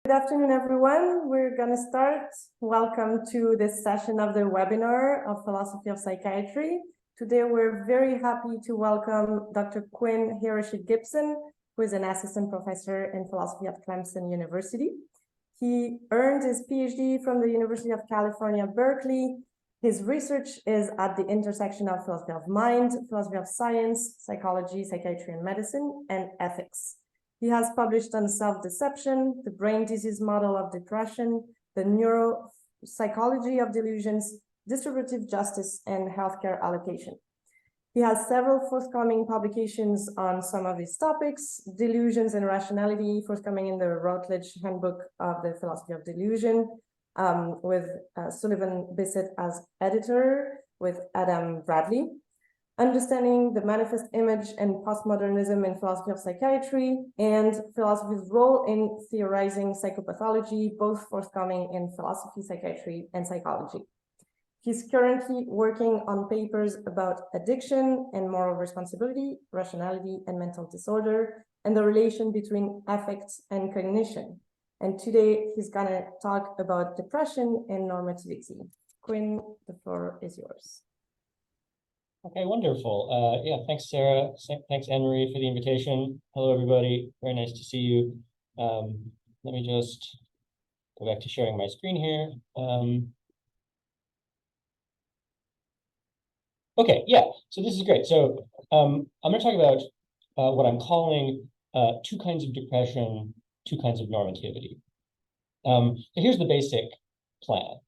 Good afternoon, everyone. We're going to start. Welcome to this session of the webinar of Philosophy of Psychiatry. Today, we're very happy to welcome Dr. Quinn Hiroshi Gibson, who is an assistant professor in philosophy at Clemson University. He earned his PhD from the University of California, Berkeley. His research is at the intersection of philosophy of mind, philosophy of science, psychology, psychiatry and medicine, and ethics. He has published on self-deception, the brain disease model of depression, the neuropsychology of delusions, distributive justice, and healthcare allocation. He has several forthcoming publications on some of these topics: Delusions and Rationality, forthcoming in the Routledge Handbook of the Philosophy of Delusion, with Sullivan Bissett as editor, with Adam Bradley. Understanding the Manifest Image and Postmodernism in Philosophy of Psychiatry, and philosophy's role in theorizing psychopathology, both forthcoming in philosophy, psychiatry, and psychology. He's currently working on papers about addiction and moral responsibility, rationality and mental disorder, and the relation between affects and cognition. And today he's gonna talk about depression and normativity. Quinn, the floor is yours. Okay, wonderful. Yeah, thanks, Sarah. Thanks, Anne-Marie, for the invitation. Hello, everybody. Very nice to see you. Let me just go back to sharing my screen here. Okay, yeah, so this is great. So I'm going to talk about what I'm calling two kinds of depression, two kinds of normativity. So here's the basic plan.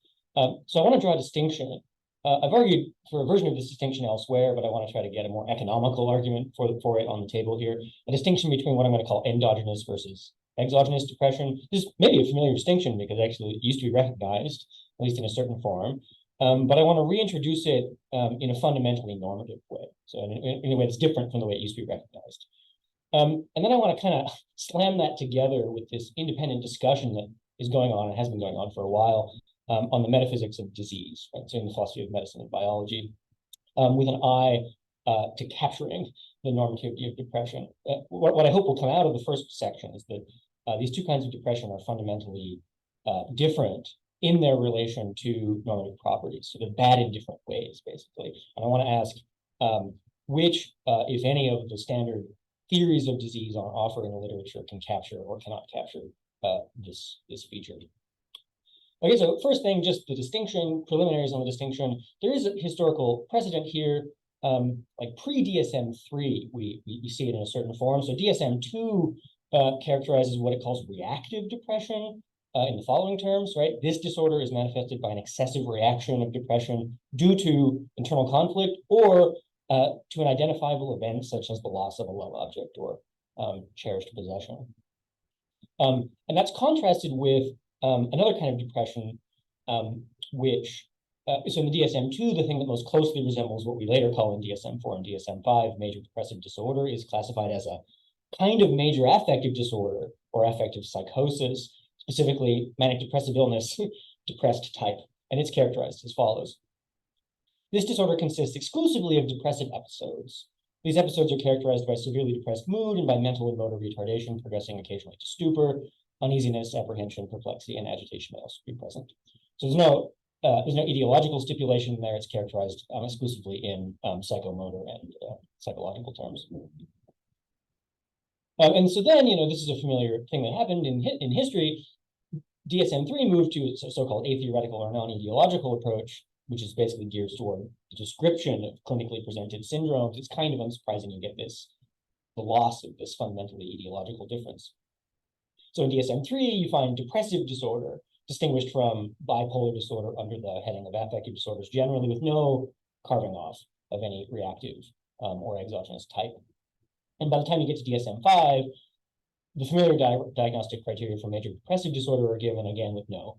So I want to draw a distinction. I've argued for a version of this distinction elsewhere, but I want to try to get a more economical argument for it on the table here. A distinction between what I'm going to call endogenous versus exogenous depression. This may be a familiar distinction because actually it used to be recognized, at least in a certain form. But I want to reintroduce it in a fundamentally normative way. So in a way that's different from the way it used to be recognized. And then I want to kind of slam that together with this independent discussion that is going on and has been going on for a while on the metaphysics of disease, right? So in the philosophy of medicine and biology, with an eye to capturing the normativity of depression. What I hope will come out of the first section is that these two kinds of depression are fundamentally different in their relation to normative properties. So they're bad in different ways, basically. And I want to ask which, if any, of the standard theories of disease on offer in the literature can capture or cannot capture this feature. Okay, so first thing, just the distinction, preliminaries on the distinction. There is a historical precedent here, like pre-DSM-3, we see it in a certain form. So DSM-2 characterizes what it calls reactive depression in the following terms, right? This disorder is manifested by an excessive reaction of depression due to internal conflict or to an identifiable event such as the loss of a love object or cherished possession. And that's contrasted with another kind of depression, which, so in the DSM-2, the thing that most closely resembles what we later call in DSM-4 and DSM-5 major depressive disorder is classified as a kind of major affective disorder or affective psychosis, specifically manic depressive illness, depressed type, and it's characterized as follows. This disorder consists exclusively of depressive episodes. These episodes are characterized by severely depressed mood and by mental and motor retardation, progressing occasionally to stupor. Uneasiness, apprehension, perplexity, and agitation may also be present. So there's no ideological stipulation there. It's characterized exclusively in psychomotor and psychological terms. And so then, this is a familiar thing that happened in history. DSM-3 moved to a so-called atheoretical or non-ideological approach, which is basically geared toward the description of clinically presented syndromes. It's kind of unsurprising you get the loss of this fundamentally ideological difference. So in DSM-3, you find depressive disorder distinguished from bipolar disorder under the heading of affective disorders, generally with no carving off of any reactive or exogenous type. And by the time you get to DSM-5, the familiar diagnostic criteria for major depressive disorder are given, again, with no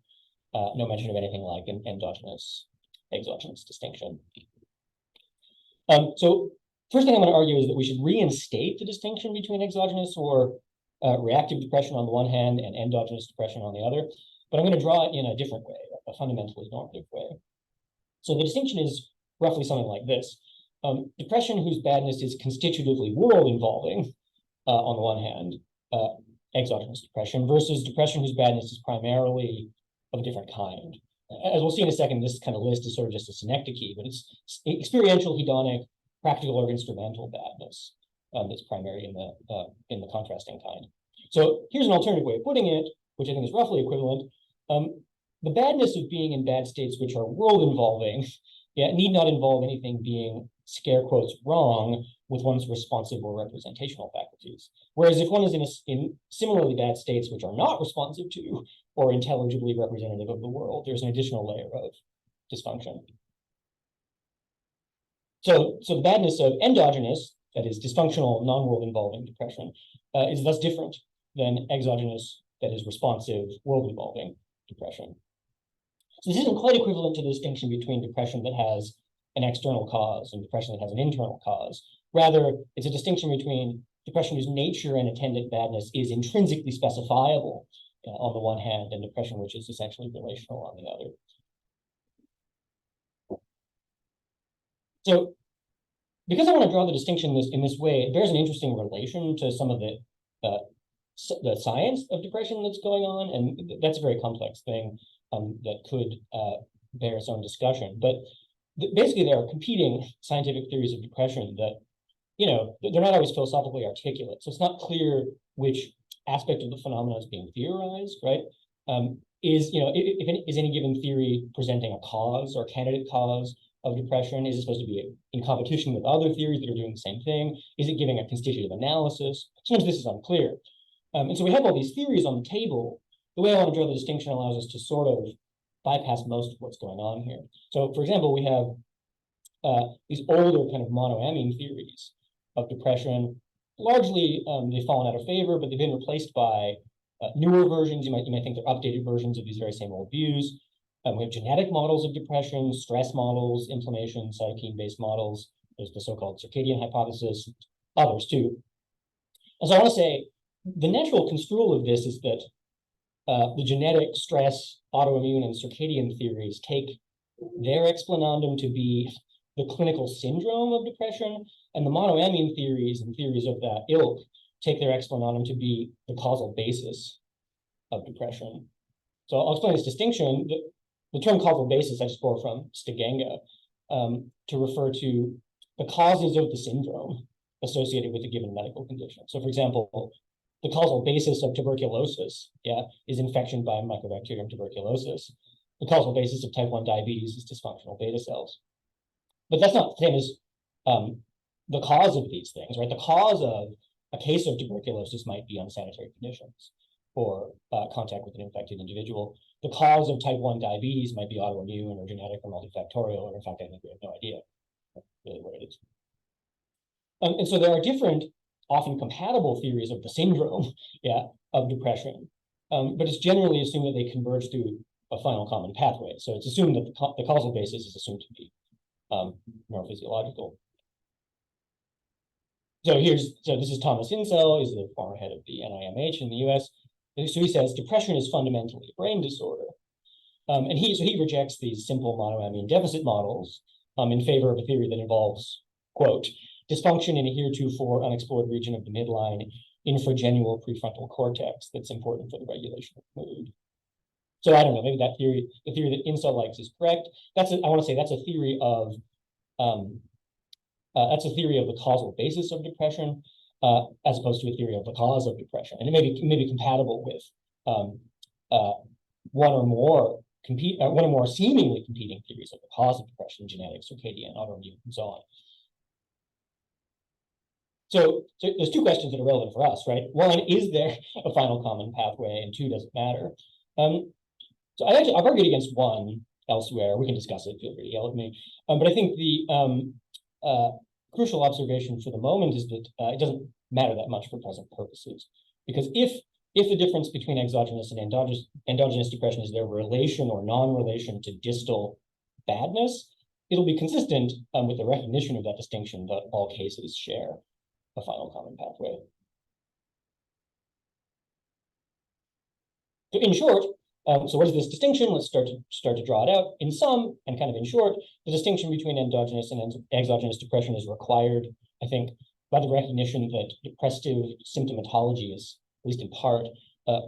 mention of anything like an endogenous, exogenous distinction. So first thing I'm going to argue is that we should reinstate the distinction between exogenous or reactive depression on the one hand and endogenous depression on the other, but I'm going to draw it in a different way, a fundamentally normative way. So the distinction is roughly something like this. Depression whose badness is constitutively world-involving, on the one hand, exogenous depression versus depression whose badness is primarily of a different kind. As we'll see in a second, this kind of list is sort of just a synecdoche, but it's experiential, hedonic, practical, or instrumental badness that's primary in the contrasting kind. So here's an alternative way of putting it, which I think is roughly equivalent. The badness of being in bad states which are world-involving, need not involve anything being, scare quotes, wrong with one's responsive or representational faculties. Whereas if one is in similarly bad states which are not responsive to or intelligibly representative of the world, there's an additional layer of dysfunction. So the badness of endogenous, that is dysfunctional, non-world involving depression, is thus different than exogenous, that is responsive, world involving depression. So this isn't quite equivalent to the distinction between depression that has an external cause and depression that has an internal cause. Rather, it's a distinction between depression whose nature and attendant badness is intrinsically specifiable on the one hand, and depression which is essentially relational on the other. So, because I want to draw the distinction in this way, it bears an interesting relation to some of the science of depression that's going on, and that's a very complex thing that could bear its own discussion. But basically, there are competing scientific theories of depression that, they're not always philosophically articulate. So it's not clear which aspect of the phenomenon is being theorized, right? Is any given theory presenting a cause or candidate cause of depression? Is it supposed to be in competition with other theories that are doing the same thing? Is it giving a constitutive analysis? Sometimes this is unclear. And so we have all these theories on the table. The way I want to draw the distinction allows us to sort of bypass most of what's going on here. So, for example, we have these older kind of monoamine theories of depression. Largely, they've fallen out of favor, but they've been replaced by newer versions. You might think they're updated versions of these very same old views. We have genetic models of depression, stress models, inflammation, cytokine-based models. There's the so-called circadian hypothesis, others too. And so I want to say the natural construal of this is that the genetic, stress, autoimmune, and circadian theories take their explanandum to be the clinical syndrome of depression, and the monoamine theories and theories of that ilk take their explanandum to be the causal basis of depression. So I'll explain this distinction. The term causal basis I just borrowed from Stiganga to refer to the causes of the syndrome associated with a given medical condition. So, for example, the causal basis of tuberculosis, is infection by Mycobacterium tuberculosis. The causal basis of type 1 diabetes is dysfunctional beta cells. But that's not the same as the cause of these things, right? The cause of a case of tuberculosis might be unsanitary conditions or contact with an infected individual. The cause of type 1 diabetes might be autoimmune or genetic or multifactorial, or in fact, I think we have no idea really what it is. And so there are different, often compatible theories of the syndrome, of depression, but it's generally assumed that they converge through a final common pathway. So it's assumed that the causal basis is assumed to be neurophysiological. So this is Thomas Insel. He's the former head of the NIMH in the US. So he says depression is fundamentally a brain disorder. And he rejects these simple monoamine deficit models in favor of a theory that involves, quote, dysfunction in a heretofore unexplored region of the midline infragenual prefrontal cortex that's important for the regulation of mood. So I don't know, maybe that theory, the theory that Insel likes, is correct. That's a theory of the causal basis of depression, as opposed to a theory of the cause of depression. And it may be compatible with one or more seemingly competing theories of the cause of depression, genetic, circadian, autoimmune, and so on. So there's two questions that are relevant for us, right? One, is there a final common pathway? And two, does it matter? So I've argued against one elsewhere. We can discuss it, feel free to yell at me. But I think the crucial observation for the moment is that it doesn't matter that much for present purposes. Because if the difference between exogenous and endogenous depression is their relation or non-relation to distal badness, it'll be consistent with the recognition of that distinction that all cases share a final common pathway. So in short, so what is this distinction? Let's start to draw it out. In sum, and kind of in short, the distinction between endogenous and exogenous depression is required, I think, by the recognition that depressive symptomatology is least in part,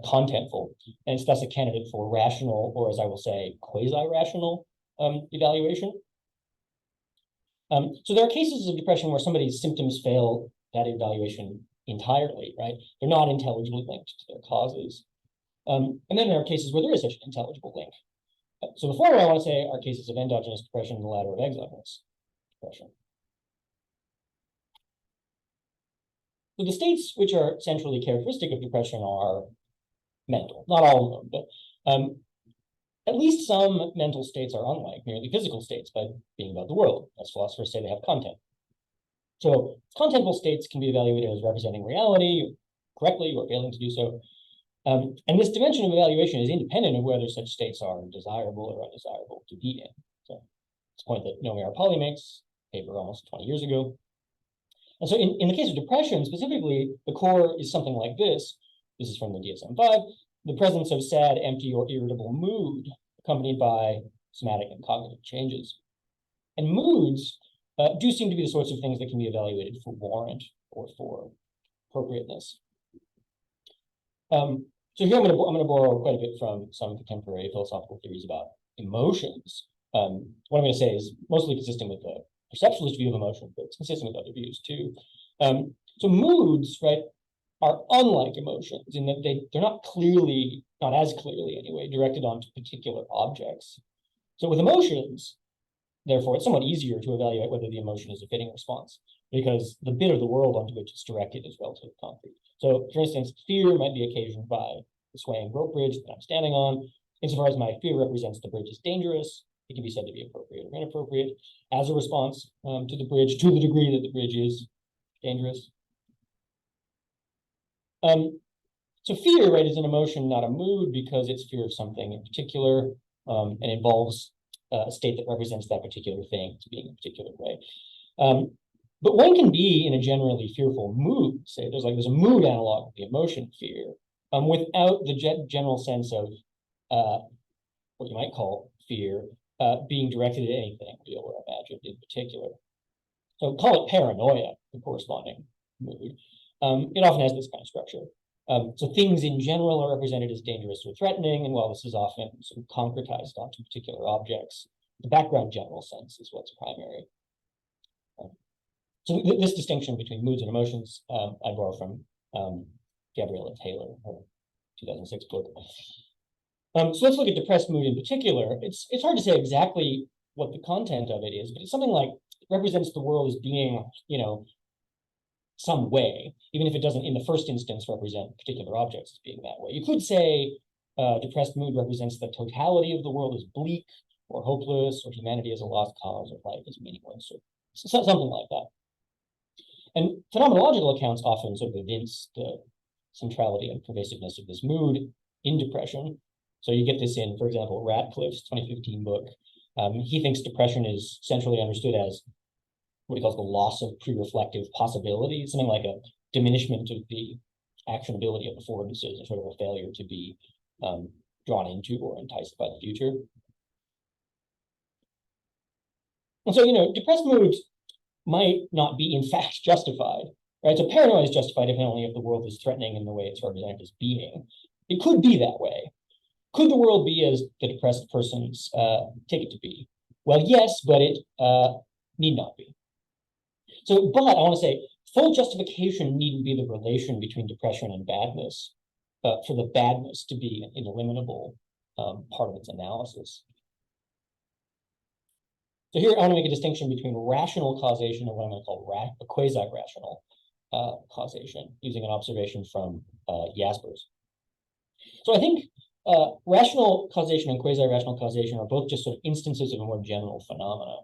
contentful, and it's thus a candidate for rational, or as I will say, quasi-rational evaluation. So there are cases of depression where somebody's symptoms fail that evaluation entirely, right? They're not intelligibly linked to their causes. And then there are cases where there is such an intelligible link. So the former, I want to say, are cases of endogenous depression, and the latter of exogenous depression. So the states which are centrally characteristic of depression are mental, not all of them, but at least some mental states are unlike merely physical states by being about the world, as philosophers say they have content. So contentful states can be evaluated as representing reality correctly or failing to do so. And this dimension of evaluation is independent of whether such states are desirable or undesirable to be in. So it's a point that Nomi Arpali makes, paper almost 20 years ago. And so in the case of depression, specifically, the core is something like this. This is from the DSM-5, the presence of sad, empty, or irritable mood, accompanied by somatic and cognitive changes. And moods do seem to be the sorts of things that can be evaluated for warrant or for appropriateness. So here I'm going to borrow quite a bit from some contemporary philosophical theories about emotions. What I'm going to say is mostly consistent with the perceptualist view of emotion, but it's consistent with other views too. So moods, right, are unlike emotions in that they're not as clearly anyway, directed onto particular objects. So with emotions, therefore, it's somewhat easier to evaluate whether the emotion is a fitting response because the bit of the world onto which it's directed is relatively concrete. So, for instance, fear might be occasioned by the swaying rope bridge that I'm standing on. Insofar as my fear represents the bridge is dangerous, it can be said to be appropriate or inappropriate as a response to the bridge, to the degree that the bridge is dangerous. So fear, right, is an emotion, not a mood, because it's fear of something in particular and involves a state that represents that particular thing as being a particular way. But one can be in a generally fearful mood, say there's a mood analog of the emotion fear, without the general sense of what you might call fear being directed at anything real or imagined in particular. So call it paranoia, the corresponding mood. It often has this kind of structure. So things in general are represented as dangerous or threatening, and while this is often sort of concretized onto particular objects, the background general sense is what's primary. So this distinction between moods and emotions, I borrow from Gabriella Taylor, her 2006 book. So let's look at depressed mood in particular. It's hard to say exactly what the content of it is, but it's something like it represents the world as being, some way, even if it doesn't in the first instance represent particular objects as being that way. You could say depressed mood represents the totality of the world as bleak or hopeless, or humanity as a lost cause, or life as meaningless, or something like that. And phenomenological accounts often sort of evince the centrality and pervasiveness of this mood in depression. So you get this in, for example, Ratcliffe's 2015 book. He thinks depression is centrally understood as what he calls the loss of pre-reflective possibility, something like a diminishment of the actionability of affordances, and sort of a failure to be drawn into or enticed by the future. And so, depressed moods might not be in fact justified, right? So paranoia is justified if and only if the world is threatening in the way it's represented as being. It could be that way. Could the world be as the depressed persons take it to be? Well, yes, but it need not be. So, but I want to say, full justification needn't be the relation between depression and badness for the badness to be an eliminable part of its analysis. So here I want to make a distinction between rational causation and what I'm going to call a quasi-rational causation, using an observation from Jaspers. So I think rational causation and quasi-rational causation are both just sort of instances of a more general phenomena.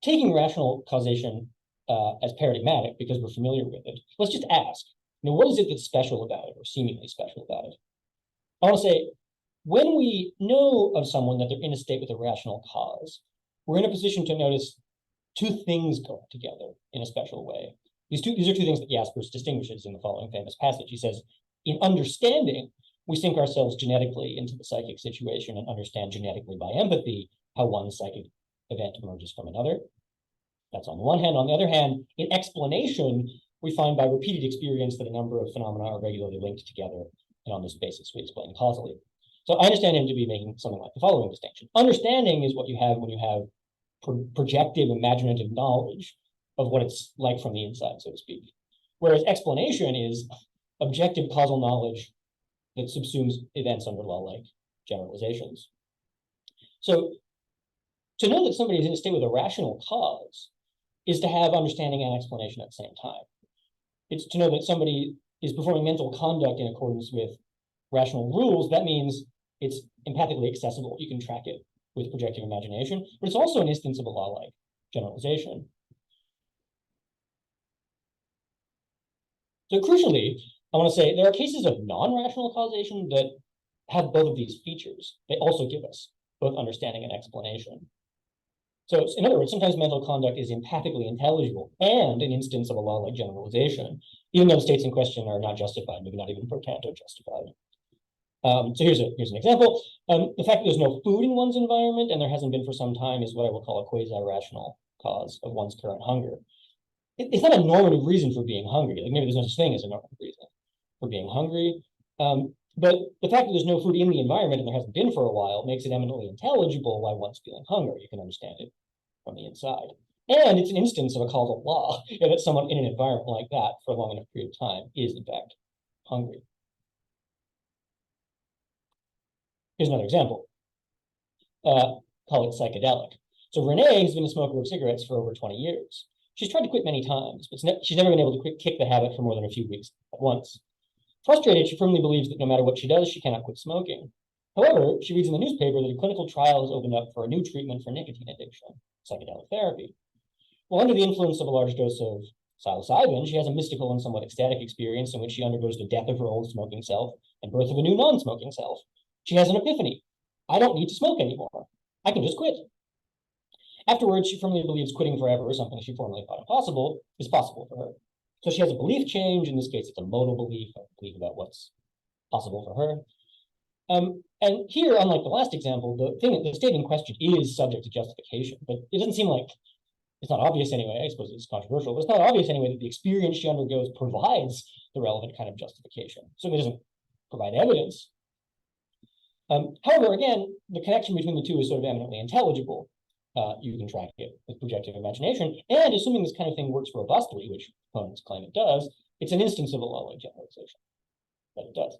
Taking rational causation as paradigmatic, because we're familiar with it, let's just ask, what is it that's special about it, or seemingly special about it? I want to say, when we know of someone that they're in a state with a rational cause, we're in a position to notice two things going together in a special way. These are two things that Jaspers distinguishes in the following famous passage. He says, in understanding, we sink ourselves genetically into the psychic situation and understand genetically by empathy how one psychic event emerges from another. That's on the one hand. On the other hand, in explanation, we find by repeated experience that a number of phenomena are regularly linked together, and on this basis, we explain causally. So I understand him to be making something like the following distinction. Understanding is what you have when you have projective, imaginative knowledge of what it's like from the inside, so to speak. Whereas explanation is objective causal knowledge that subsumes events under law-like generalizations. So to know that somebody is in a state with a rational cause is to have understanding and explanation at the same time. It's to know that somebody is performing mental conduct in accordance with rational rules. That means it's empathically accessible. You can track it with projective imagination, but it's also an instance of a law-like generalization. So crucially, I want to say there are cases of non-rational causation that have both of these features. They also give us both understanding and explanation. So in other words, sometimes mental conduct is empathically intelligible and an instance of a law-like generalization, even though the states in question are not justified, maybe not even pro tanto justified. So here's an example. The fact that there's no food in one's environment, and there hasn't been for some time, is what I will call a quasi-rational cause of one's current hunger. It's not a normative reason for being hungry. Like maybe there's no such thing as a normative reason for being hungry. But the fact that there's no food in the environment and there hasn't been for a while makes it eminently intelligible why one's feeling hunger. You can understand it from the inside. And it's an instance of a causal law that someone in an environment like that for a long enough period of time is in fact hungry. Here's another example. Call it psychedelic. So Renee has been a smoker of cigarettes for over 20 years. She's tried to quit many times, but she's never been able to kick the habit for more than a few weeks at once. Frustrated, she firmly believes that no matter what she does, she cannot quit smoking. However, she reads in the newspaper that a clinical trial has opened up for a new treatment for nicotine addiction, psychedelic therapy. Well, under the influence of a large dose of psilocybin, she has a mystical and somewhat ecstatic experience in which she undergoes the death of her old smoking self and birth of a new non-smoking self. She has an epiphany. I don't need to smoke anymore. I can just quit. Afterwards, she firmly believes quitting forever, something she formerly thought impossible, is possible for her. So she has a belief change. In this case, it's a modal belief, a belief about what's possible for her. And here, unlike the last example, the state in question is subject to justification, but it doesn't seem like it's not obvious anyway. I suppose it's controversial, but it's not obvious anyway that the experience she undergoes provides the relevant kind of justification. So it doesn't provide evidence. However, again, the connection between the two is sort of eminently intelligible. You can track it with projective imagination, and assuming this kind of thing works robustly, which opponents claim it does, it's an instance of a law-like generalization that it does.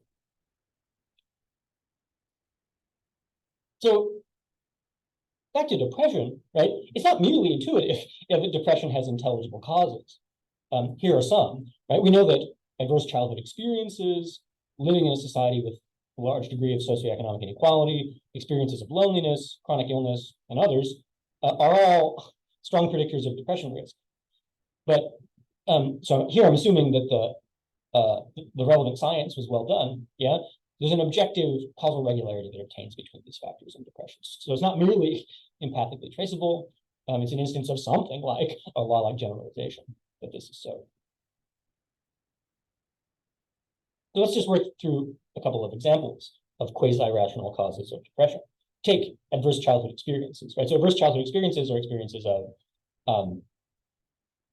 So back to depression, right? It's not merely intuitive that depression has intelligible causes. Here are some, right? We know that adverse childhood experiences, living in a society with a large degree of socioeconomic inequality, experiences of loneliness, chronic illness, and others are all strong predictors of depression risk. But so here I'm assuming that the relevant science was well done. Yeah, there's an objective causal regularity that obtains between these factors in depression. So it's not merely empathically traceable. It's an instance of something like a law-like generalization that this is so. So let's just work through a couple of examples of quasi-rational causes of depression. Take adverse childhood experiences, right? So adverse childhood experiences are experiences of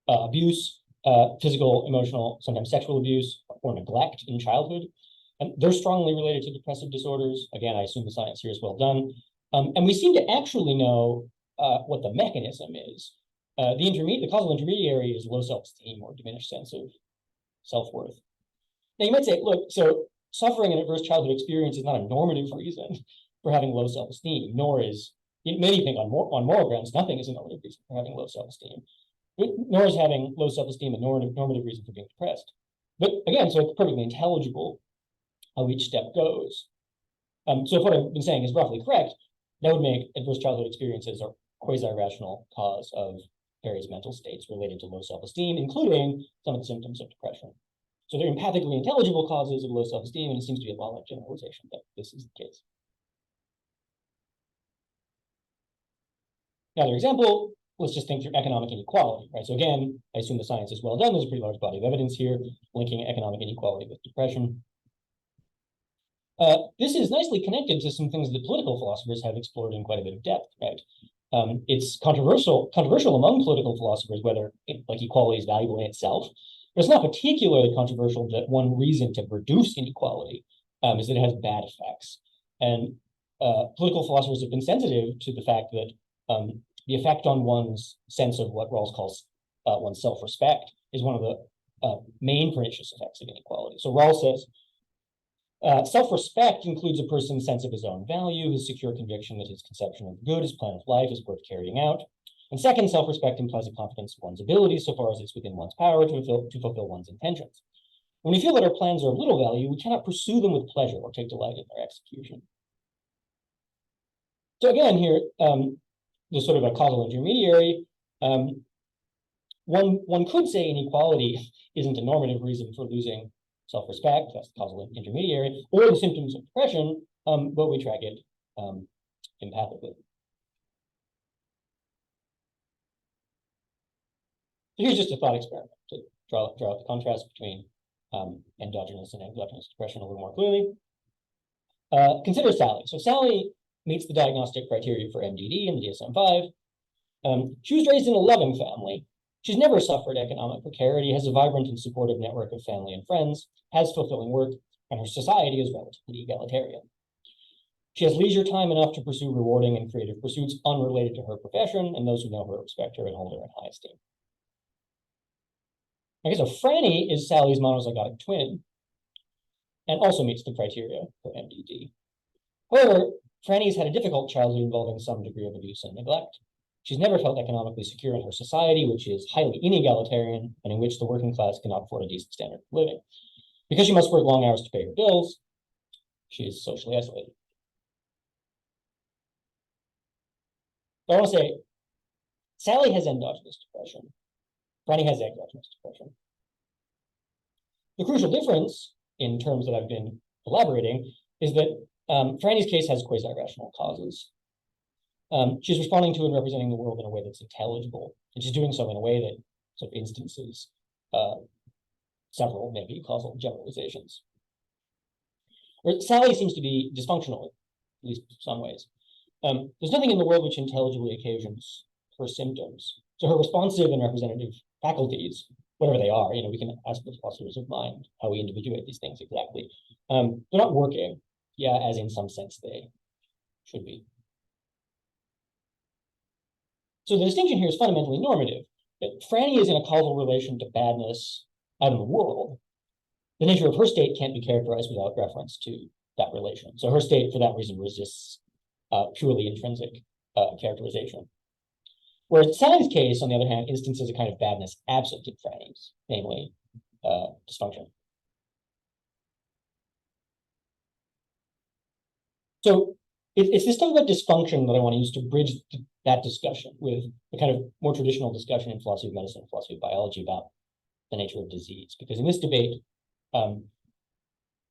abuse, physical, emotional, sometimes sexual abuse, or neglect in childhood. And they're strongly related to depressive disorders. Again, I assume the science here is well done. And we seem to actually know what the mechanism is. The causal intermediary is low self-esteem or diminished sense of self-worth. Now you might say, look, so suffering an adverse childhood experience is not a normative reason for having low self-esteem, nor is, many think on moral grounds, nothing is a normative reason for having low self-esteem, nor is having low self-esteem a normative reason for being depressed. But again, so it's perfectly intelligible how each step goes. So if what I've been saying is roughly correct, that would make adverse childhood experiences a quasi-rational cause of various mental states related to low self-esteem, including some of the symptoms of depression. So they're empathically intelligible causes of low self-esteem, and it seems to be a law-like generalization that this is the case. Another example, let's just think through economic inequality, right? So again, I assume the science is well done. There's a pretty large body of evidence here linking economic inequality with depression. This is nicely connected to some things that political philosophers have explored in quite a bit of depth, right? It's controversial among political philosophers whether equality is valuable in itself. But it's not particularly controversial that one reason to reduce inequality is that it has bad effects. And political philosophers have been sensitive to the fact that the effect on one's sense of what Rawls calls one's self-respect is one of the main pernicious effects of inequality. So Rawls says, self-respect includes a person's sense of his own value, his secure conviction that his conception of good, his plan of life is worth carrying out. And second, self-respect implies a confidence in one's abilities so far as it's within one's power to fulfill one's intentions. When we feel that our plans are of little value, we cannot pursue them with pleasure or take delight in their execution. So again, here, there's sort of a causal intermediary. One could say inequality isn't a normative reason for losing self-respect, that's the causal intermediary, or the symptoms of depression, but we track it empathically. So here's just a thought experiment to draw out the contrast between endogenous and exogenous depression a little more clearly. Consider Sally. So Sally meets the diagnostic criteria for MDD in the DSM-5. She was raised in a loving family. She's never suffered economic precarity, has a vibrant and supportive network of family and friends, has fulfilling work, and her society is relatively egalitarian. She has leisure time enough to pursue rewarding and creative pursuits unrelated to her profession, and those who know her respect her and hold her in high esteem. Okay, so Franny is Sally's monozygotic twin and also meets the criteria for MDD. However, Franny's had a difficult childhood involving some degree of abuse and neglect. She's never felt economically secure in her society, which is highly inegalitarian and in which the working class cannot afford a decent standard of living. Because she must work long hours to pay her bills, she is socially isolated. So I want to say, Sally has endogenous depression. Franny has exogenous depression. The crucial difference, in terms that I've been elaborating, is that Franny's case has quasi-rational causes. She's responding to and representing the world in a way that's intelligible, and she's doing so in a way that sort of instances several maybe causal generalizations. Where Sally seems to be dysfunctional, at least in some ways. There's nothing in the world which intelligibly occasions her symptoms. So her responsive and representative faculties, whatever they are, we can ask the philosophers of mind how we individuate these things exactly. They're not working, as in some sense they should be. So the distinction here is fundamentally normative. That Franny is in a causal relation to badness out in the world. The nature of her state can't be characterized without reference to that relation. So her state, for that reason, resists purely intrinsic characterization. Whereas Sally's case, on the other hand, instances a kind of badness absent in Franny's, namely dysfunction. So it's this stuff about dysfunction that I want to use to bridge that discussion with the kind of more traditional discussion in philosophy of medicine and philosophy of biology about the nature of disease. Because in this debate, the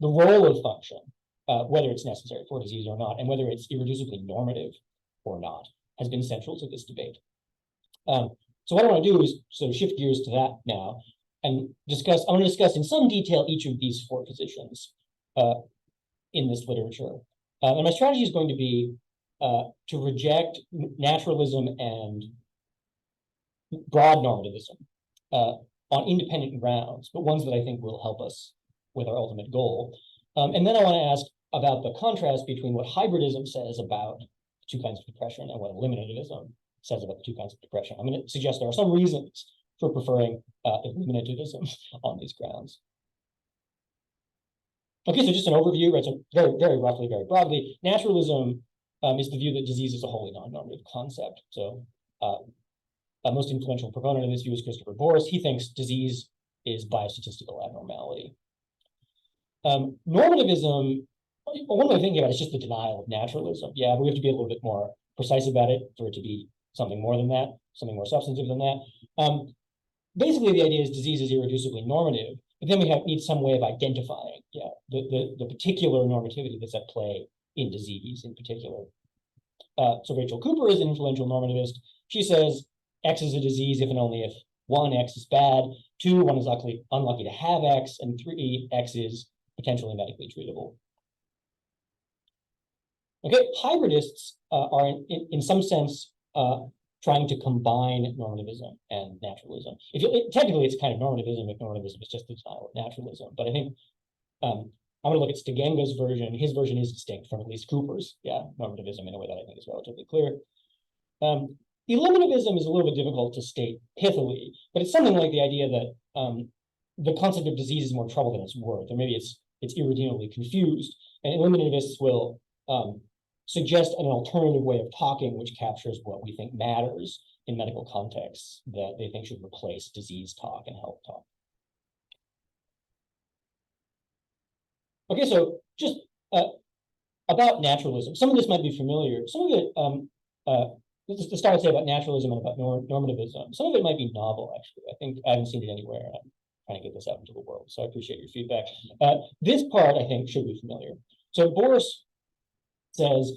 role of function, whether it's necessary for disease or not, and whether it's irreducibly normative or not, has been central to this debate. So what I want to do is sort of shift gears to that now and discuss, I want to discuss in some detail each of these four positions in this literature. And my strategy is going to be to reject naturalism and broad normativism on independent grounds, but ones that I think will help us with our ultimate goal. And then I want to ask about the contrast between what hybridism says about two kinds of depression and what eliminativism says about the two kinds of depression. I'm going to suggest there are some reasons for preferring eliminativism on these grounds. Okay, so just an overview, right? So very, very roughly, very broadly, naturalism is the view that disease is a wholly non-normative concept. So a most influential proponent of this view is Christopher Boris. He thinks disease is biostatistical abnormality. Normativism, one way of thinking about it is just the denial of naturalism. Yeah, but we have to be a little bit more precise about it for it to be something more than that, something more substantive than that. Basically, the idea is disease is irreducibly normative, but then we need some way of identifying, the particular normativity that's at play in disease in particular. So Rachel Cooper is an influential normativist. She says X is a disease if and only if 1, X is bad, 2, one is unlucky to have X, and 3, X is potentially medically treatable. Okay, hybridists are in some sense trying to combine normativism and naturalism. Technically, it's kind of normativism if normativism is just the denial of naturalism. But I think I'm going to look at Stegenga's version. His version is distinct from at least Cooper's, normativism in a way that I think is relatively clear. Eliminativism is a little bit difficult to state pithily, but it's something like the idea that the concept of disease is more trouble than it's worth, or maybe it's irredeemably confused. And eliminativists will suggest an alternative way of talking which captures what we think matters in medical contexts that they think should replace disease talk and health talk. Okay, so just about naturalism. Some of this might be familiar. Some of it, to start to say about naturalism and about normativism, some of it might be novel, actually. I think I haven't seen it anywhere, and I'm trying to get this out into the world, so I appreciate your feedback. This part, I think, should be familiar. So Boris says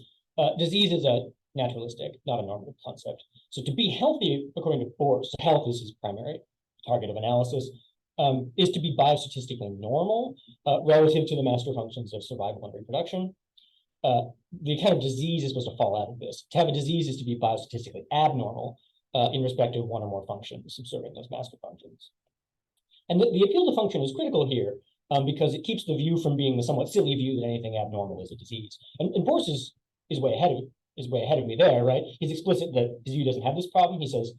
disease is a naturalistic, not a normative concept. So to be healthy, according to Boris, health is his primary target of analysis, is to be biostatistically normal relative to the master functions of survival and reproduction. The kind of disease is supposed to fall out of this. To have a disease is to be biostatistically abnormal in respect of one or more functions subserving those master functions. And the appeal to function is critical here because it keeps the view from being the somewhat silly view that anything abnormal is a disease. And Boris is way ahead of me there, right? He's explicit that his view doesn't have this problem. He says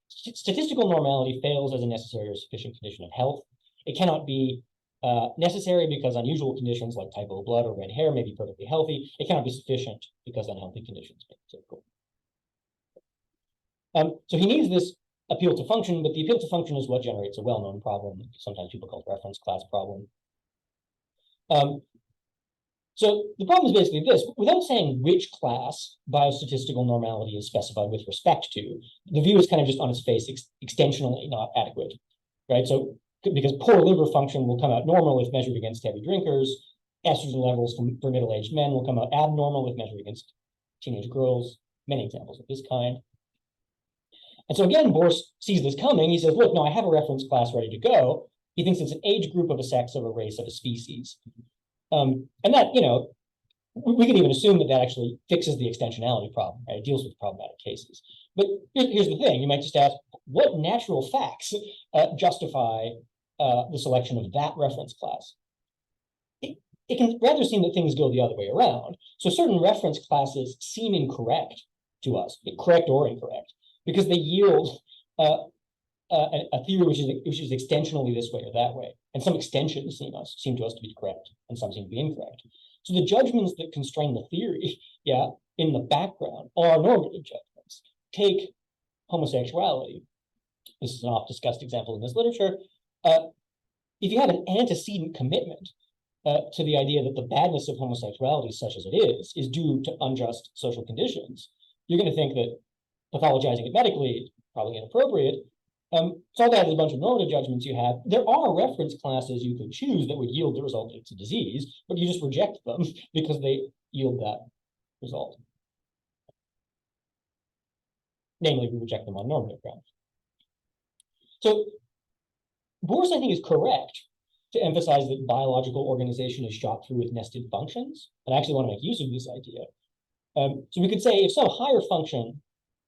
statistical normality fails as a necessary or sufficient condition of health. It cannot be necessary because unusual conditions like type O blood or red hair may be perfectly healthy. It cannot be sufficient because unhealthy conditions may be typical. So he needs this appeal to function, but the appeal to function is what generates a well-known problem, sometimes people call it reference class problem. So the problem is basically this: without saying which class biostatistical normality is specified with respect to, the view is kind of just on its face extensionally not adequate, right? So because poor liver function will come out normal if measured against heavy drinkers, estrogen levels for middle-aged men will come out abnormal if measured against teenage girls, many examples of this kind. And so again, Boris sees this coming. He says, look, no, I have a reference class ready to go. He thinks it's an age group of a sex of a race of a species. And that, we can even assume that that actually fixes the extensionality problem, right? It deals with problematic cases. But here's the thing. You might just ask, what natural facts justify the selection of that reference class? It can rather seem that things go the other way around. So certain reference classes seem incorrect to us, correct or incorrect, because they yield a theory which is extensionally this way or that way. And some extensions seem to us to be correct, and some seem to be incorrect. So the judgments that constrain the theory, in the background are normative judgments. Take homosexuality. This is an oft-discussed example in this literature. If you have an antecedent commitment to the idea that the badness of homosexuality, such as it is due to unjust social conditions, you're going to think that pathologizing it medically is probably inappropriate. So all that is a bunch of normative judgments you have. There are reference classes you could choose that would yield the result that it's a disease, but you just reject them because they yield that result. Namely, we reject them on normative grounds. So Boris, I think, is correct to emphasize that biological organization is shot through with nested functions. And I actually want to make use of this idea. So we could say if some higher function,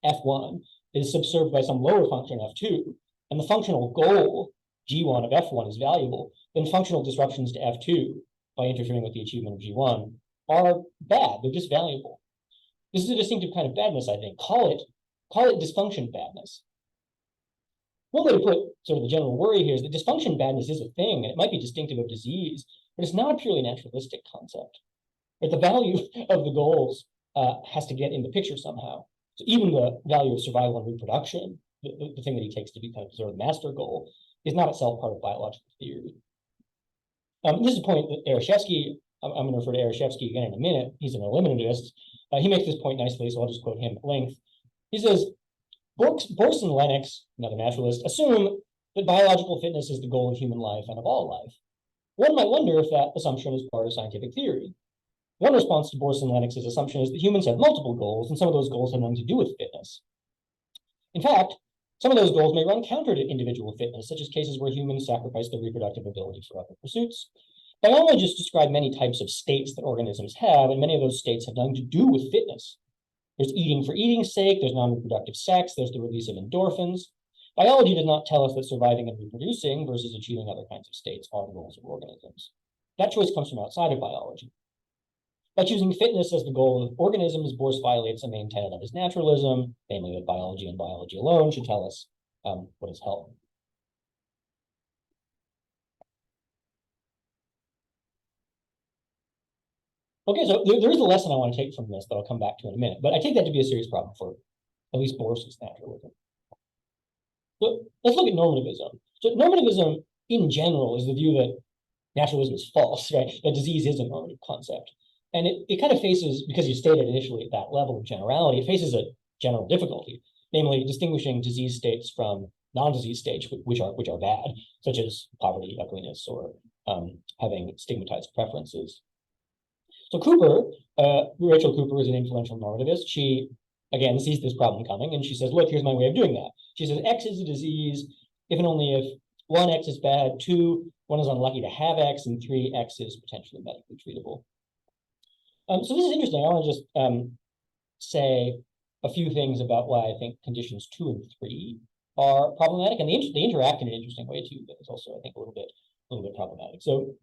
F1, is subserved by some lower function, F2, and the functional goal, G1 of F1, is valuable, then functional disruptions to F2 by interfering with the achievement of G1 are bad. They're just valuable. This is a distinctive kind of badness, I think. Call it dysfunction badness. One way to put sort of the general worry here is that dysfunction badness is a thing, and it might be distinctive of disease, but it's not a purely naturalistic concept. But the value of the goals has to get in the picture somehow. So even the value of survival and reproduction, the thing that he takes to be kind of sort of the master goal, is not itself part of biological theory. This is a point that Ereshefsky, I'm going to refer to Ereshefsky again in a minute. He's an eliminativist. He makes this point nicely, so I'll just quote him at length. He says, Boris and Lennox, another naturalist, assume that biological fitness is the goal of human life and of all life. One might wonder if that assumption is part of scientific theory. One response to Boris and Lennox's assumption is that humans have multiple goals, and some of those goals have nothing to do with fitness. In fact, some of those goals may run counter to individual fitness, such as cases where humans sacrifice their reproductive ability for other pursuits. Biologists describe many types of states that organisms have, and many of those states have nothing to do with fitness. There's eating for eating's sake, there's non-reproductive sex, there's the release of endorphins. Biology does not tell us that surviving and reproducing versus achieving other kinds of states are the goals of organisms. That choice comes from outside of biology. By choosing fitness as the goal of organisms, Boyce violates a main tenet of his naturalism, namely that biology and biology alone should tell us what is health. Okay, so there is a lesson I want to take from this that I'll come back to in a minute, but I take that to be a serious problem for at least Boyce's naturalism. So let's look at normativism. So normativism in general is the view that naturalism is false, right? That disease is a normative concept. And it kind of faces, because you stated initially at that level of generality, it faces a general difficulty, namely distinguishing disease states from non-disease states, which are bad, such as poverty, ugliness, or having stigmatized preferences. So Cooper, Rachel Cooper is an influential normativist. She, again, sees this problem coming, and she says, look, here's my way of doing that. She says, X is a disease if and only if 1, X is bad, 2, 1 is unlucky to have X, and 3, X is potentially medically treatable. So this is interesting. I want to just say a few things about why I think conditions 2 and 3 are problematic, and they interact in an interesting way too, but it's also, I think, a little bit problematic. So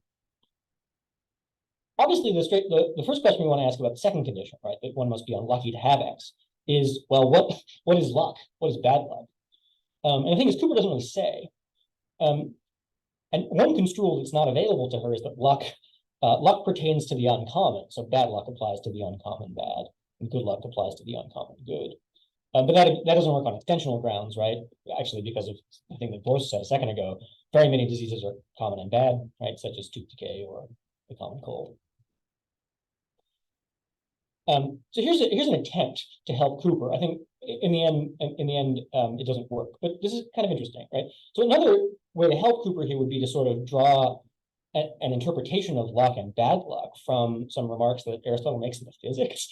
obviously, the first question we want to ask about the second condition, right, that 1 must be unlucky to have X, is, well, what is luck? What is bad luck? And the thing is, Cooper doesn't really say. And one construal that's not available to her is that luck pertains to the uncommon. So bad luck applies to the uncommon bad, and good luck applies to the uncommon good. But that doesn't work on extensional grounds, right? Actually, because of the thing that Boyce said a second ago, very many diseases are common and bad, right? Such as tooth decay or the common cold. So here's an attempt to help Cooper. I think in the end, it doesn't work, but this is kind of interesting, right? So another way to help Cooper here would be to sort of draw an interpretation of luck and bad luck from some remarks that Aristotle makes in the Physics.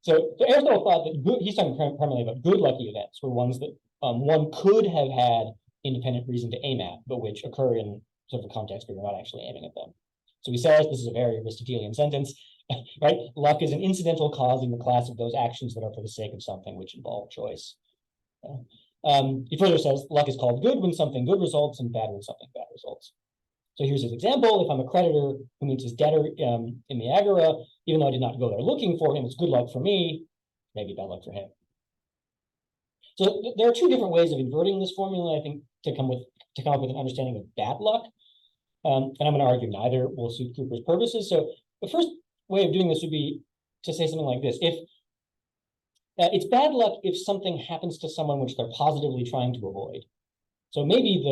So Aristotle thought that he's talking primarily about good lucky events were ones that one could have had independent reason to aim at, but which occur in sort of a context where you're not actually aiming at them. So he says, this is a very Aristotelian sentence, right? Luck is an incidental cause in the class of those actions that are for the sake of something which involve choice. He further says, luck is called good when something good results and bad when something bad results. So here's his example. If I'm a creditor who meets his debtor in the agora, even though I did not go there looking for him, it's good luck for me, maybe bad luck for him. So there are 2 different ways of inverting this formula, I think, to come up with an understanding of bad luck. And I'm going to argue neither will suit Cooper's purposes. So the first way of doing this would be to say something like this. If it's bad luck if something happens to someone which they're positively trying to avoid. So maybe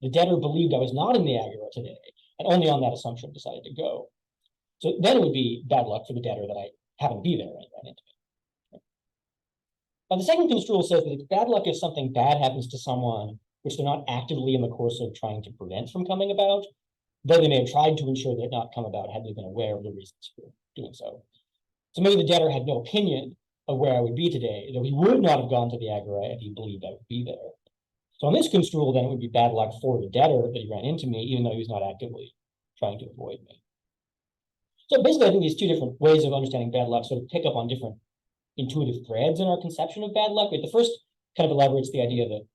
the debtor believed I was not in the agora today, and only on that assumption decided to go. So then it would be bad luck for the debtor that I happened to be there and ran into me. Now, the second construal says that it's bad luck if something bad happens to someone which they're not actively in the course of trying to prevent from coming about, though they may have tried to ensure that it not come about had they been aware of the reasons for doing so. So maybe the debtor had no opinion of where I would be today, though he would not have gone to the agora if he believed I would be there. So on this construal, then it would be bad luck for the debtor that he ran into me, even though he was not actively trying to avoid me. So basically, I think these 2 different ways of understanding bad luck sort of pick up on different intuitive threads in our conception of bad luck. Right? The first kind of elaborates the idea that,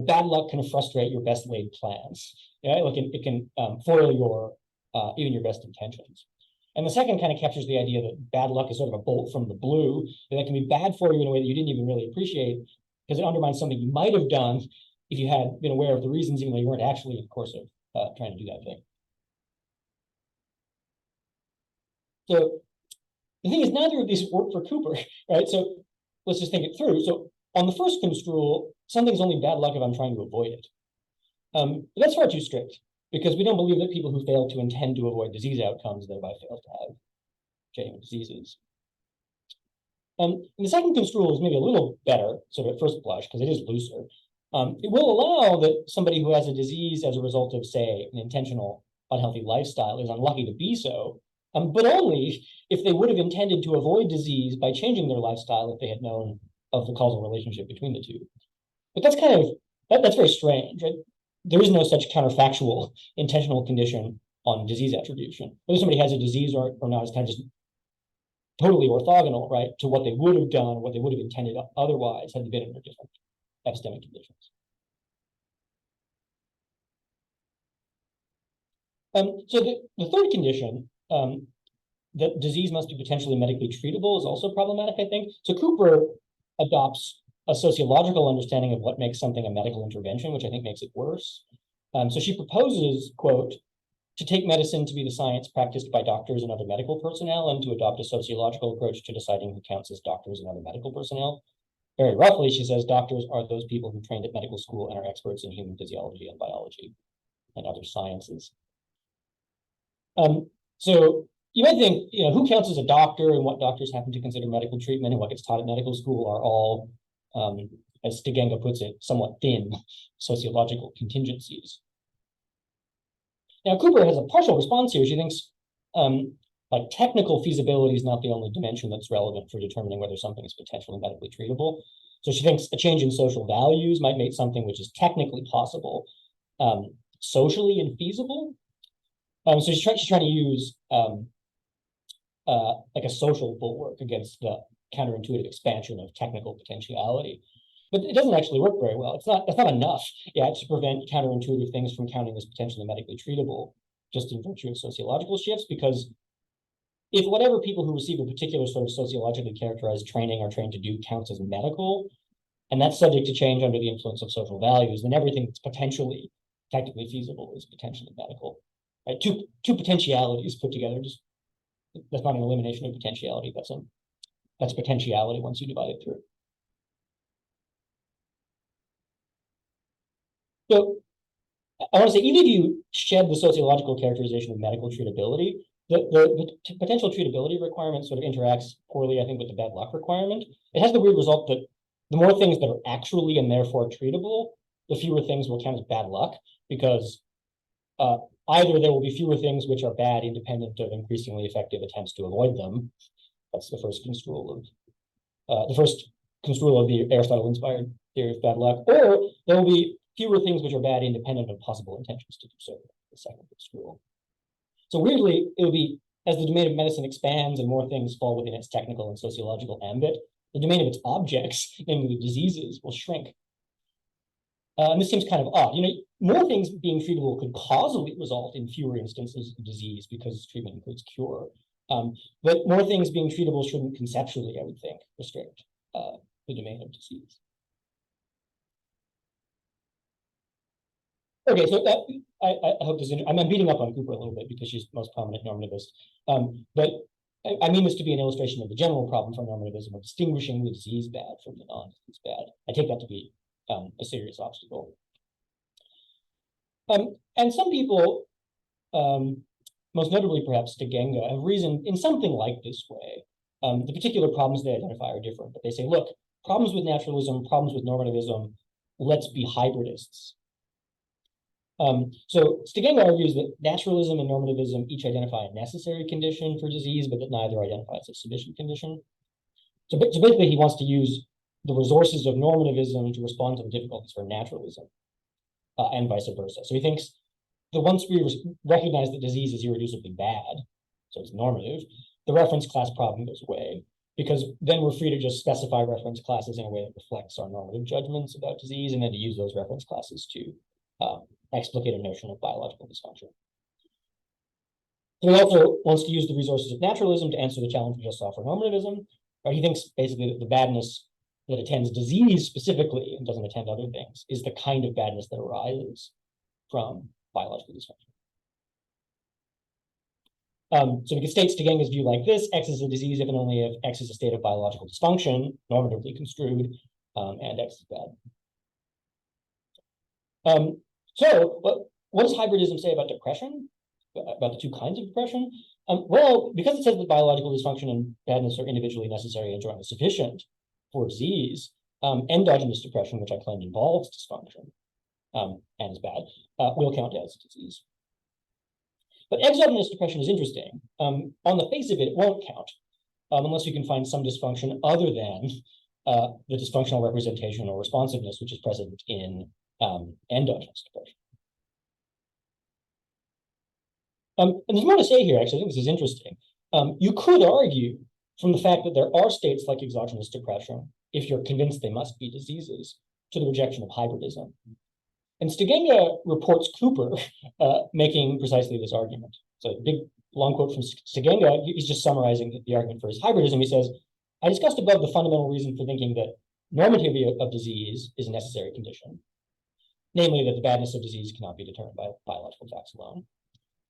bad luck can frustrate your best laid plans. Yeah? Like it can foil your even your best intentions. And the second kind of captures the idea that bad luck is sort of a bolt from the blue, that can be bad for you in a way that you didn't even really appreciate, because it undermines something you might have done if you had been aware of the reasons, even though you weren't actually in the course of trying to do that thing. So the thing is, neither of these work for Cooper, right? So let's just think it through. So on the first construal, something's only bad luck if I'm trying to avoid it. But that's far too strict, because we don't believe that people who fail to intend to avoid disease outcomes thereby fail to have genuine diseases. And the second construal is maybe a little better, sort of at first blush, because it is looser. It will allow that somebody who has a disease as a result of, say, an intentional unhealthy lifestyle is unlucky to be so, but only if they would have intended to avoid disease by changing their lifestyle if they had known of the causal relationship between the 2. But that's kind of, that's very strange, right? There is no such counterfactual intentional condition on disease attribution. Whether somebody has a disease or not is kind of just totally orthogonal, right, to what they would have done, what they would have intended otherwise had they been under different epistemic conditions. So the third condition, that disease must be potentially medically treatable, is also problematic, I think. So Cooper adopts a sociological understanding of what makes something a medical intervention, which I think makes it worse. So she proposes, quote, to take medicine to be the science practiced by doctors and other medical personnel, and to adopt a sociological approach to deciding who counts as doctors and other medical personnel. Very roughly, she says doctors are those people who trained at medical school and are experts in human physiology and biology and other sciences. So you might think, who counts as a doctor and what doctors happen to consider medical treatment and what gets taught at medical school are all, as Stegenga puts it, somewhat thin sociological contingencies. Now, Cooper has a partial response here. She thinks like technical feasibility is not the only dimension that's relevant for determining whether something is potentially medically treatable. So she thinks a change in social values might make something which is technically possible socially infeasible. So she's trying to use like a social bulwark against the counterintuitive expansion of technical potentiality. But it doesn't actually work very well. It's not enough yet to prevent counterintuitive things from counting as potentially medically treatable, just in virtue of sociological shifts, because if whatever people who receive a particular sort of sociologically characterized training are trained to do counts as medical, and that's subject to change under the influence of social values, then everything that's potentially technically feasible is potentially medical. Right? Two potentialities put together, that's not an elimination of potentiality, that's potentiality once you divide it through. So I want to say, even if you shed the sociological characterization of medical treatability, the potential treatability requirement sort of interacts poorly, I think, with the bad luck requirement. It has the weird result that the more things that are actually and therefore treatable, the fewer things will count as bad luck, because either there will be fewer things which are bad independent of increasingly effective attempts to avoid them. That's the first construal of the Aristotle-inspired theory of bad luck, or there will be fewer things which are bad independent of possible intentions to do so. The second construal. So weirdly, it will be, as the domain of medicine expands and more things fall within its technical and sociological ambit, the domain of its objects, namely the diseases, will shrink. And this seems kind of odd. More things being treatable could causally result in fewer instances of disease because treatment includes cure. But more things being treatable shouldn't conceptually, I would think, restrict the domain of disease. Okay, so I hope this is, I'm beating up on Cooper a little bit because she's the most prominent normativist. But I mean this to be an illustration of the general problem for normativism of distinguishing the disease bad from the non-disease bad. I take that to be a serious obstacle. And some people, most notably perhaps Stegenga, have reasoned in something like this way. The particular problems they identify are different, but they say, look, problems with naturalism, problems with normativism, let's be hybridists. So Stegenga argues that naturalism and normativism each identify a necessary condition for disease, but that neither identifies a sufficient condition. So basically, he wants to use the resources of normativism to respond to the difficulties for naturalism, and vice versa. So he thinks that once we recognize that disease is irreducibly bad, so it's normative, the reference class problem goes away, because then we're free to just specify reference classes in a way that reflects our normative judgments about disease, and then to use those reference classes to explicate a notion of biological dysfunction. So he also wants to use the resources of naturalism to answer the challenge we just saw for normativism. Or he thinks basically that the badness that attends disease specifically and doesn't attend other things is the kind of badness that arises from biological dysfunction. So we can state Stegenga's view like this: X is a disease if and only if X is a state of biological dysfunction, normatively construed, and X is bad. So what does hybridism say about depression, about the two kinds of depression? Well, because it says that biological dysfunction and badness are individually necessary and jointly sufficient for disease, endogenous depression, which I claimed involves dysfunction and is bad, will count as disease. But exogenous depression is interesting. On the face of it, it won't count unless you can find some dysfunction other than the dysfunctional representation or responsiveness which is present in endogenous depression. And there's more to say here, actually. I think this is interesting. You could argue from the fact that there are states like exogenous depression, if you're convinced they must be diseases, to the rejection of hybridism. And Stegenga reports Cooper making precisely this argument. So a big, long quote from Stegenga. He's just summarizing the argument for his hybridism. He says, I discussed above the fundamental reason for thinking that normativity of disease is a necessary condition, namely that the badness of disease cannot be determined by biological facts alone.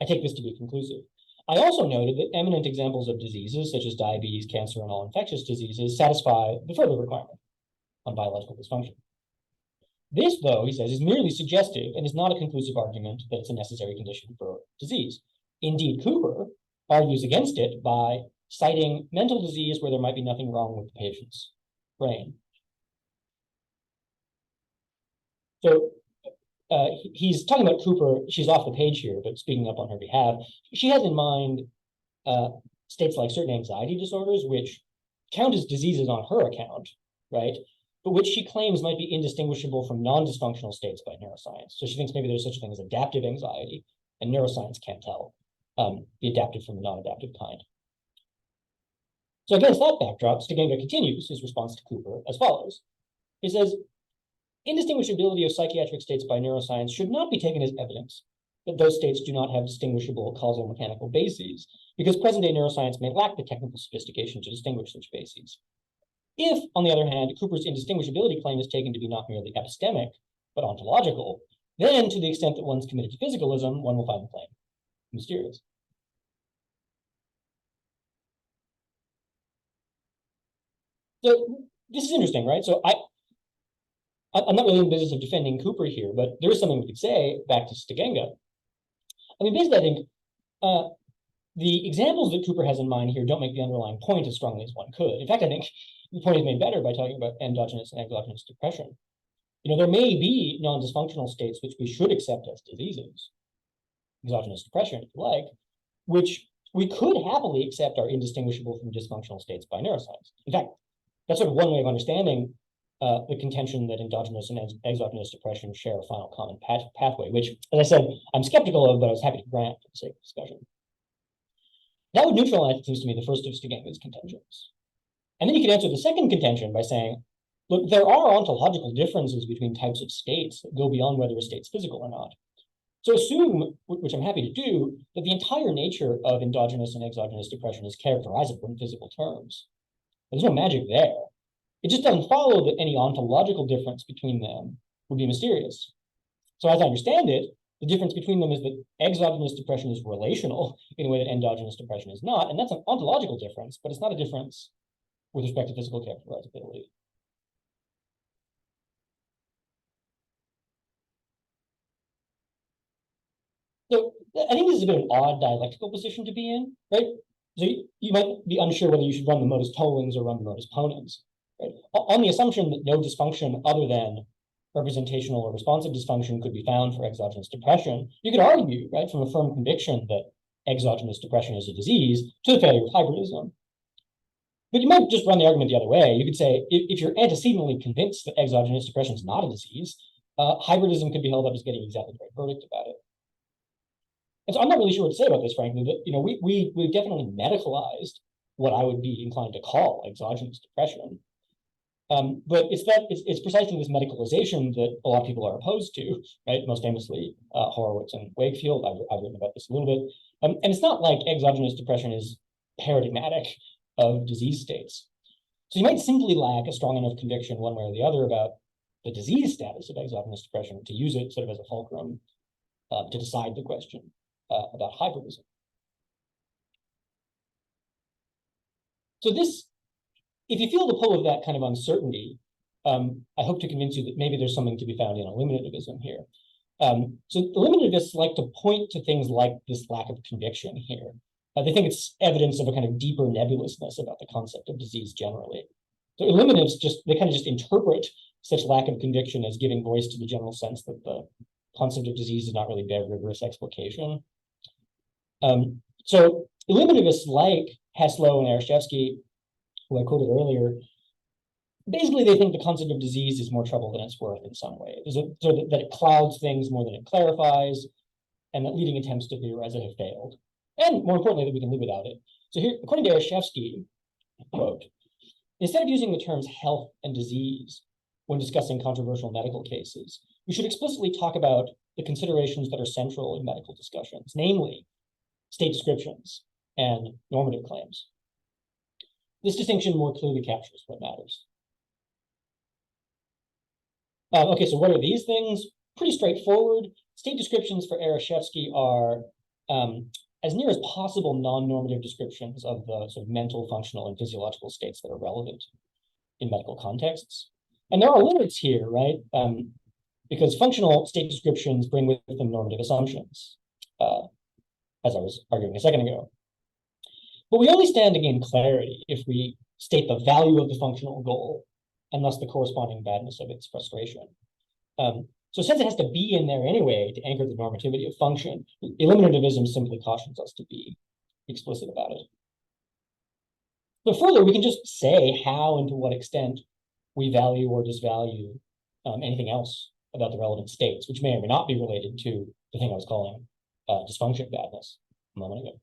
I take this to be conclusive. I also noted that eminent examples of diseases, such as diabetes, cancer, and all infectious diseases, satisfy the further requirement on biological dysfunction. This, though, he says, is merely suggestive and is not a conclusive argument that it's a necessary condition for disease. Indeed, Cooper argues against it by citing mental disease where there might be nothing wrong with the patient's brain. So he's talking about Cooper. She's off the page here, but speaking up on her behalf, she has in mind states like certain anxiety disorders, which count as diseases on her account, right? But which she claims might be indistinguishable from non-dysfunctional states by neuroscience. So she thinks maybe there's such a thing as adaptive anxiety, and neuroscience can't tell the adaptive from the non-adaptive kind. So against that backdrop, Stegenga continues his response to Cooper as follows. He says, indistinguishability of psychiatric states by neuroscience should not be taken as evidence that those states do not have distinguishable causal mechanical bases, because present-day neuroscience may lack the technical sophistication to distinguish such bases. If, on the other hand, Cooper's indistinguishability claim is taken to be not merely epistemic, but ontological, then to the extent that one's committed to physicalism, one will find the claim mysterious. So this is interesting, right? So I'm not really in the business of defending Cooper here, but there is something we could say back to Stegenga. I mean, basically, I think the examples that Cooper has in mind here don't make the underlying point as strongly as one could. In fact, I think the point is made better by talking about endogenous and exogenous depression. You know, there may be non-dysfunctional states which we should accept as diseases, exogenous depression, if you like, which we could happily accept are indistinguishable from dysfunctional states by neuroscience. In fact, that's sort of one way of understanding the contention that endogenous and exogenous depression share a final common pathway, which, as I said, I'm skeptical of, but I was happy to grant for the sake of discussion. That would neutralize, it seems to me, the first of Stegenga's contentions. And then you could answer the second contention by saying, look, there are ontological differences between types of states that go beyond whether a state's physical or not. So assume, which I'm happy to do, that the entire nature of endogenous and exogenous depression is characterizable in physical terms. There's no magic there. It just doesn't follow that any ontological difference between them would be mysterious. So as I understand it, the difference between them is that exogenous depression is relational in a way that endogenous depression is not. And that's an ontological difference, but it's not a difference with respect to physical characterizability. So I think this is a bit of an odd dialectical position to be in, right? So you might be unsure whether you should run the modus tollens or run the modus ponens, right? On the assumption that no dysfunction other than representational or responsive dysfunction could be found for exogenous depression, you could argue, right, from a firm conviction that exogenous depression is a disease to the failure of hybridism. But you might just run the argument the other way. You could say, if you're antecedently convinced that exogenous depression is not a disease, hybridism could be held up as getting exactly the right verdict about it. And so I'm not really sure what to say about this, frankly. But you know, we've definitely medicalized what I would be inclined to call exogenous depression. But it's precisely this medicalization that a lot of people are opposed to, right? Most famously, Horowitz and Wakefield. I've written about this a little bit. And it's not like exogenous depression is paradigmatic of disease states. So you might simply lack a strong enough conviction one way or the other about the disease status of exogenous depression to use it sort of as a fulcrum to decide the question about hybridism. So this, if you feel the pull of that kind of uncertainty, I hope to convince you that maybe there's something to be found in eliminativism here. So eliminativists like to point to things like this lack of conviction here. They think it's evidence of a kind of deeper nebulousness about the concept of disease generally. So eliminatives they kind of just interpret such lack of conviction as giving voice to the general sense that the concept of disease does not really bear rigorous explication. So eliminativists like Heslow and Ereshefsky, who I quoted earlier, basically they think the concept of disease is more trouble than it's worth in some way. So that it clouds things more than it clarifies, and that leading attempts to theorize it have failed. And more importantly, that we can live without it. So here, according to Ereshefsky, quote, "Instead of using the terms health and disease when discussing controversial medical cases, we should explicitly talk about the considerations that are central in medical discussions, namely state descriptions and normative claims. This distinction more clearly captures what matters." Okay, so what are these things? Pretty straightforward. State descriptions for Ereshefsky are as near as possible non-normative descriptions of the sort of mental, functional, and physiological states that are relevant in medical contexts. And there are limits here, right? Because functional state descriptions bring with them normative assumptions, as I was arguing a second ago. But we only stand to gain clarity if we state the value of the functional goal and thus the corresponding badness of its frustration. So since it has to be in there anyway to anchor the normativity of function, eliminativism simply cautions us to be explicit about it. But further, we can just say how and to what extent we value or disvalue anything else about the relevant states, which may or may not be related to the thing I was calling dysfunction badness a moment ago.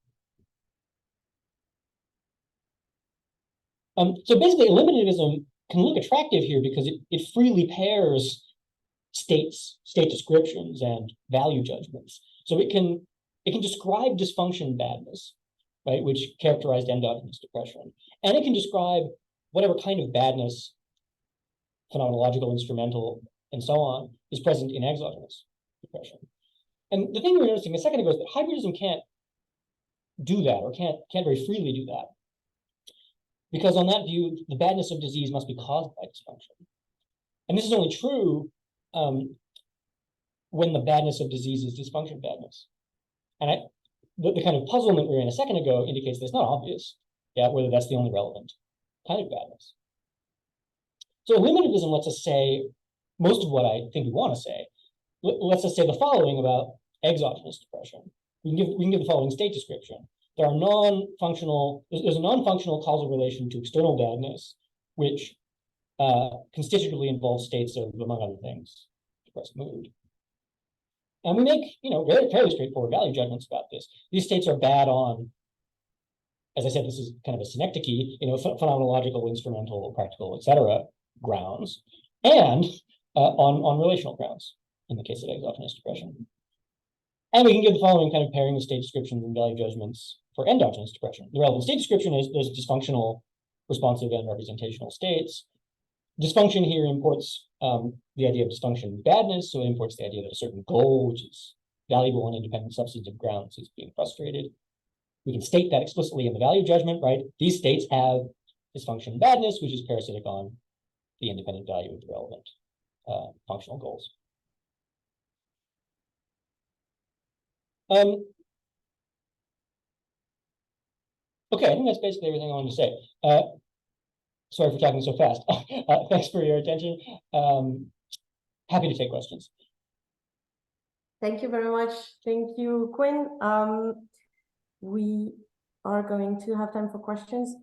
So basically, eliminativism can look attractive here because it freely pairs state descriptions and value judgments. So it can describe dysfunction badness, right, which characterized endogenous depression, and it can describe whatever kind of badness, phenomenological, instrumental, and so on, is present in exogenous depression. And the thing we were noticing a second ago is that hybridism can't do that, or can't very freely do that, because on that view, the badness of disease must be caused by dysfunction. And this is only true when the badness of disease is dysfunction badness. And the kind of puzzlement we were in a second ago indicates that it's not obvious, whether that's the only relevant kind of badness. So eliminativism lets us say most of what I think we want to say. Lets us say the following about exogenous depression. We can give the following state description. There's a non-functional causal relation to external badness, which constitutively involves states of, among other things, depressed mood. And we make, fairly straightforward value judgments about this. These states are bad on, as I said, this is kind of a synecdoche, phenomenological, instrumental, practical, etc. grounds, and on relational grounds in the case of exogenous depression. And we can give the following kind of pairing of state descriptions and value judgments for endogenous depression. The relevant state description is those dysfunctional, responsive, and representational states. Dysfunction here imports the idea of dysfunction badness, so it imports the idea that a certain goal, which is valuable on independent substantive grounds, is being frustrated. We can state that explicitly in the value judgment, right? These states have dysfunction badness, which is parasitic on the independent value of the relevant functional goals. Okay, I think that's basically everything I wanted to say. Sorry for talking so fast. Thanks for your attention. Happy to take questions. Thank you very much. Thank you, Quinn. We are going to have time for questions.